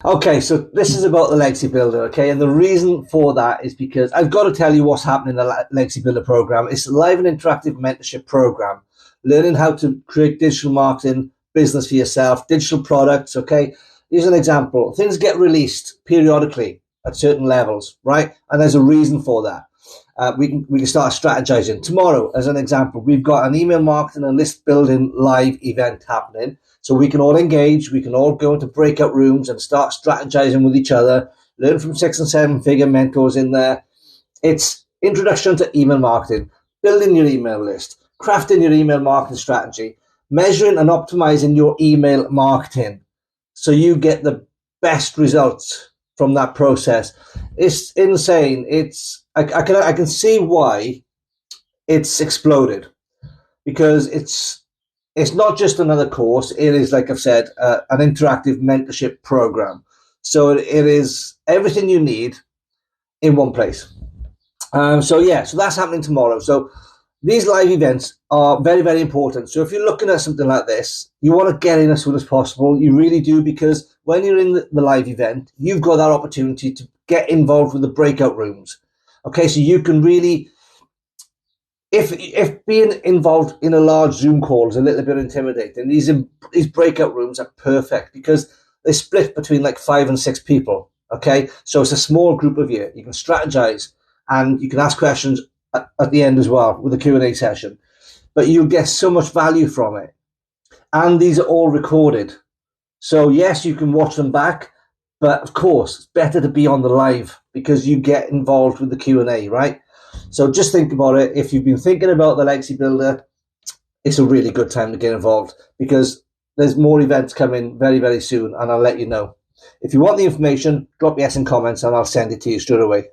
Okay, so this is about the Legacy Builder, okay? And the reason for that is because I've got to tell you what's happening in the Legacy Builder program. It's a live and interactive mentorship program, learning how to create digital marketing business for yourself, digital products, okay? Here's an example. Things get released periodically at certain levels, right? And there's a reason for that. We can start strategizing. Tomorrow, as an example, we've got an email marketing and list building live event happening. So we can all engage, we can all go into breakout rooms and start strategizing with each other, learn from 6 and 7 figure mentors in there. It's introduction to email marketing, building your email list, crafting your email marketing strategy, measuring and optimizing your email marketing so you get the best results from that process. It's insane. I can see why it's exploded, because it's not just another course. It is, like I've said, an interactive mentorship program. So it is everything you need in one place. So that's happening tomorrow. So these live events are very, very important. So if you're looking at something like this, you want to get in as soon as possible. You really do, because when you're in the live event, you've got that opportunity to get involved with the breakout rooms. Okay, so you can really, if being involved in a large Zoom call is a little bit intimidating, these breakout rooms are perfect because they split between like 5 and 6 people. Okay, so it's a small group of you. You can strategize and you can ask questions at the end as well with a Q&A session. But you get so much value from it. And these are all recorded. So yes, you can watch them back, but of course, it's better to be on the live because you get involved with the Q&A, right? So just think about it. If you've been thinking about the Legacy Builder, it's a really good time to get involved because there's more events coming very, very soon, and I'll let you know. If you want the information, drop yes in comments and I'll send it to you straight away.